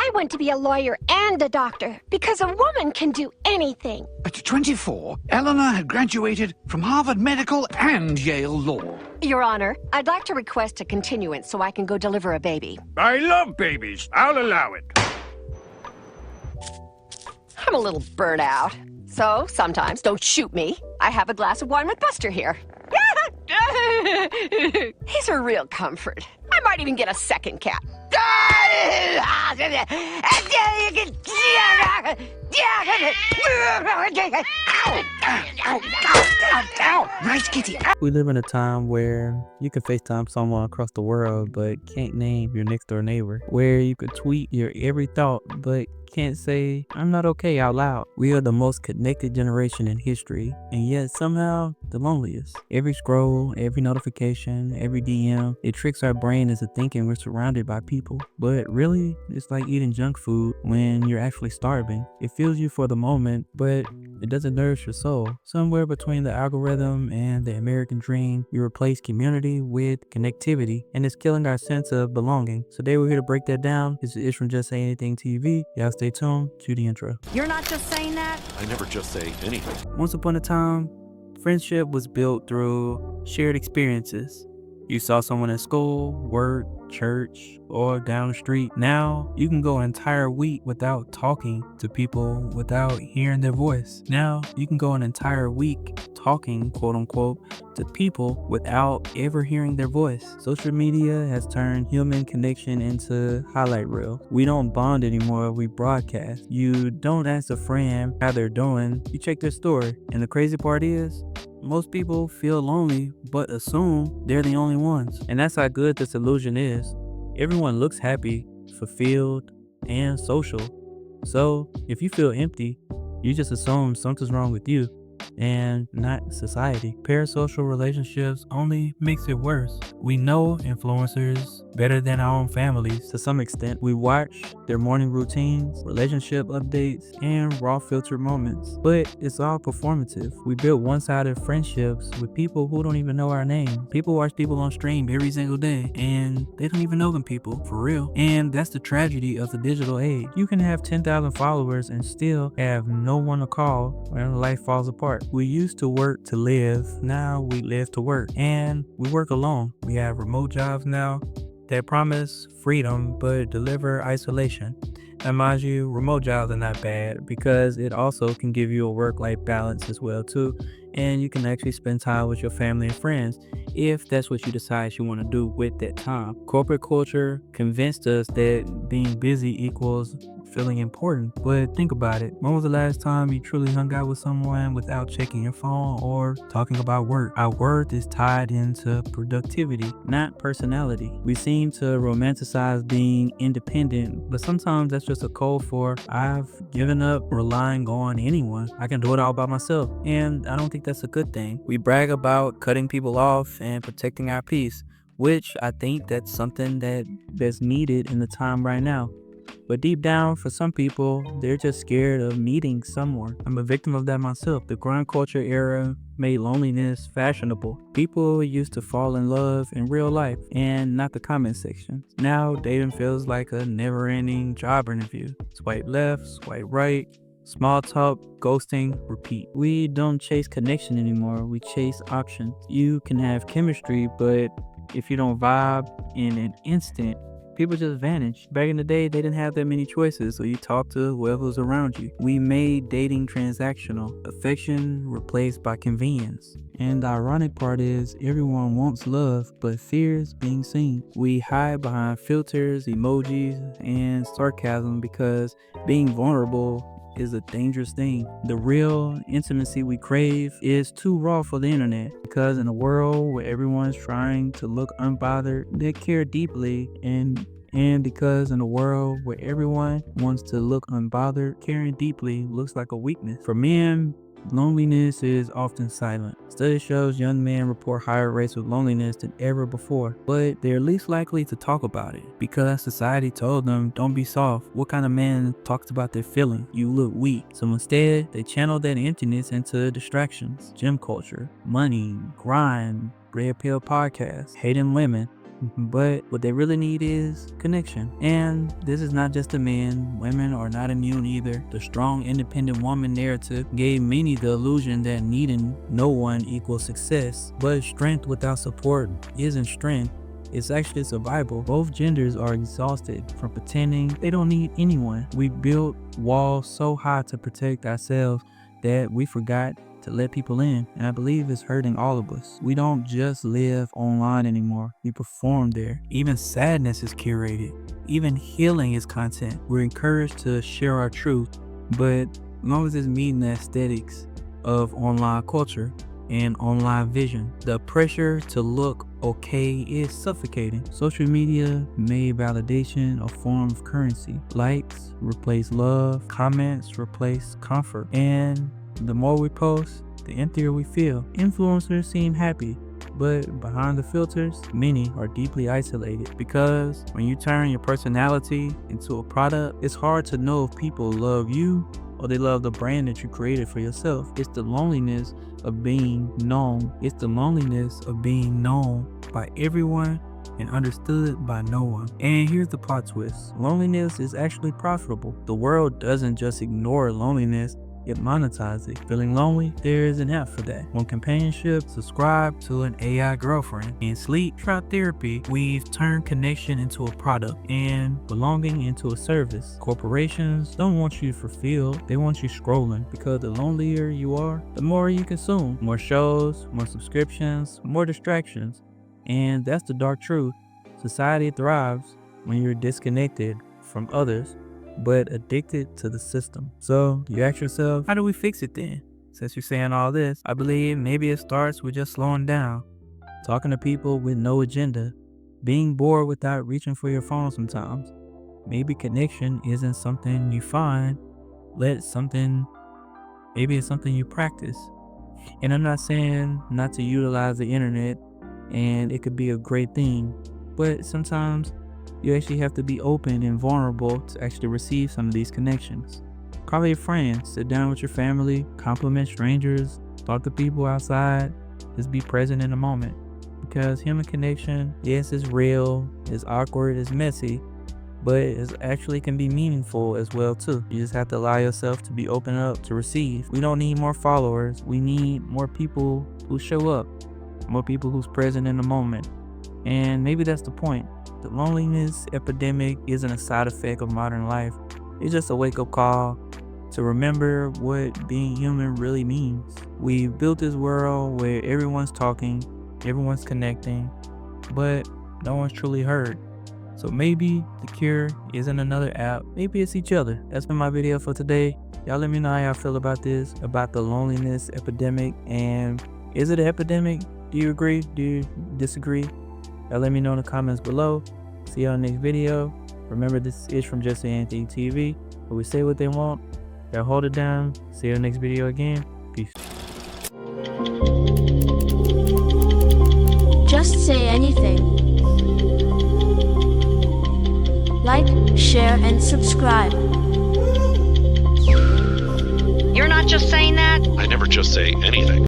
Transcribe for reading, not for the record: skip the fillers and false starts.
I want to be a lawyer and a doctor because a woman can do anything. At 24, Eleanor had graduated from Harvard Medical and Yale Law. Your Honor, I'd like to request a continuance so I can go deliver a baby. I love babies. I'll allow it. I'm a little burnt out. So, sometimes, don't shoot me. I have a glass of wine with Buster here. He's a real comfort. I might even get a second cat. Nice kitty. We live in a time where you can FaceTime someone across the world but can't name your next door neighbor. Where you could tweet your every thought but can't say, "I'm not okay" out loud. We are the most connected generation in history, and yet somehow the loneliest. Every scroll, every notification, every DM, it tricks our brain into thinking we're surrounded by people. But really, it's like eating junk food when you're actually starving. It fuels you for the moment, but it doesn't nourish your soul. Somewhere between the algorithm and the American dream, we replace community with connectivity, and it's killing our sense of belonging. So today we're here to break that down. This is Ish from Just Say Anything TV. Y'all stay tuned to the intro. You're not just saying that? I never just say anything. Once upon a time, friendship was built through shared experiences. You saw someone at school, work, church, or down the street. Now, you can go an entire week without talking to people, without hearing their voice. Now, you can go an entire week talking, quote unquote, to people without ever hearing their voice. Social media has turned human connection into highlight reel. We don't bond anymore, we broadcast. You don't ask a friend how they're doing, you check their story. And the crazy part is, most people feel lonely, but assume they're the only ones. And that's how good this illusion is. Everyone looks happy, fulfilled, and social. So if you feel empty, you just assume something's wrong with you and not society. Parasocial relationships only makes it worse. We know influencers better than our own families to some extent. We watch their morning routines, relationship updates, and raw filtered moments. But it's all performative. We build one-sided friendships with people who don't even know our name. People watch people on stream every single day and they don't even know them people, for real. And that's the tragedy of the digital age. You can have 10,000 followers and still have no one to call when life falls apart. We used to work to live, now we live to work. And we work alone. We have remote jobs now that promise freedom but deliver isolation. Now mind you, remote jobs are not bad because it also can give you a work-life balance as well too. And you can actually spend time with your family and friends if that's what you decide you want to do with that time. Corporate culture convinced us that being busy equals feeling important, but think about it. When was the last time you truly hung out with someone without checking your phone or talking about work? Our worth is tied into productivity, not personality. We seem to romanticize being independent, but sometimes that's just a code for I've given up relying on anyone. I can do it all by myself, and I don't think that's a good thing. We brag about cutting people off and protecting our peace, which I think that's something that's needed in the time right now. But deep down, for some people, they're just scared of meeting someone. I'm a victim of that myself. The grind culture era made loneliness fashionable. People used to fall in love in real life and not the comment section. Now, dating feels like a never-ending job interview. Swipe left, swipe right, small talk, ghosting, repeat. We don't chase connection anymore. We chase options. You can have chemistry, but if you don't vibe in an instant, people just vanish. Back in the day, they didn't have that many choices, so you talk to whoever's around you. We made dating transactional, affection replaced by convenience. And the ironic part is, everyone wants love, but fears being seen. We hide behind filters, emojis, and sarcasm because being vulnerable is a dangerous thing. The real intimacy we crave is too raw for the internet, because in a world where everyone's trying to look unbothered, they care deeply, and because in a world where everyone wants to look unbothered, caring deeply looks like a weakness. For men, loneliness is often silent. Study shows young men report higher rates of loneliness than ever before, but they're least likely to talk about it because society told them, don't be soft. What kind of man talks about their feelings? You look weak. So instead, they channel that emptiness into distractions, gym culture, money, grind, red pill podcasts, hating women, but what they really need is connection. And this is not just the men. Women are not immune either. The strong, independent woman narrative gave many the illusion that needing no one equals success, but strength without support isn't strength. It's actually survival. Both genders are exhausted from pretending they don't need anyone. We built walls so high to protect ourselves that we forgot to let people in, and I believe it's hurting all of us. We don't just live online anymore. We perform there. Even sadness is curated. Even healing is content. We're encouraged to share our truth, but as long as it's meeting the aesthetics of online culture and online vision, the pressure to look okay is suffocating. Social media made validation a form of currency. Likes replace love, comments replace comfort, and the more we post, the emptier we feel. Influencers seem happy, but behind the filters, many are deeply isolated, because when you turn your personality into a product, it's hard to know if people love you or they love the brand that you created for yourself. It's the loneliness of being known. It's the loneliness of being known by everyone and understood by no one. And here's the plot twist. Loneliness is actually profitable. The world doesn't just ignore loneliness, it monetizes it. Feeling lonely? There is an app for that. On companionship, subscribe to an AI girlfriend. In sleep, try therapy. We've turned connection into a product and belonging into a service. Corporations don't want you fulfilled, they want you scrolling, because the lonelier you are, the more you consume. More shows, more subscriptions, more distractions. And that's the dark truth. Society thrives when you're disconnected from others, but addicted to the system. So you ask yourself, how do we fix it then? Since you're saying all this, I believe maybe it starts with just slowing down, talking to people with no agenda, being bored without reaching for your phone sometimes. Maybe connection isn't something you find, maybe it's something you practice. And I'm not saying not to utilize the internet, and it could be a great thing, but sometimes you actually have to be open and vulnerable to actually receive some of these connections. Call your friends, sit down with your family, compliment strangers, talk to people outside, just be present in the moment. Because human connection, yes, it's real, it's awkward, it's messy, but it actually can be meaningful as well too. You just have to allow yourself to be open up to receive. We don't need more followers, we need more people who show up, more people who's present in the moment. And maybe that's the point. The loneliness epidemic isn't a side effect of modern life. It's just a wake-up call to remember what being human really means. We've built this world where everyone's talking, everyone's connecting, but no one's truly heard. So maybe the cure isn't another app. Maybe it's each other. That's been my video for today. Y'all let me know how y'all feel about this, about the loneliness epidemic. And is it an epidemic? Do you agree? Do you disagree? Y'all let me know in the comments below. See y'all next video. Remember, this is from Just Say Anything TV, where we say what they want. Y'all hold it down. See you next video again. Peace. Just say anything. Like, share, and subscribe. You're not just saying that? I never just say anything.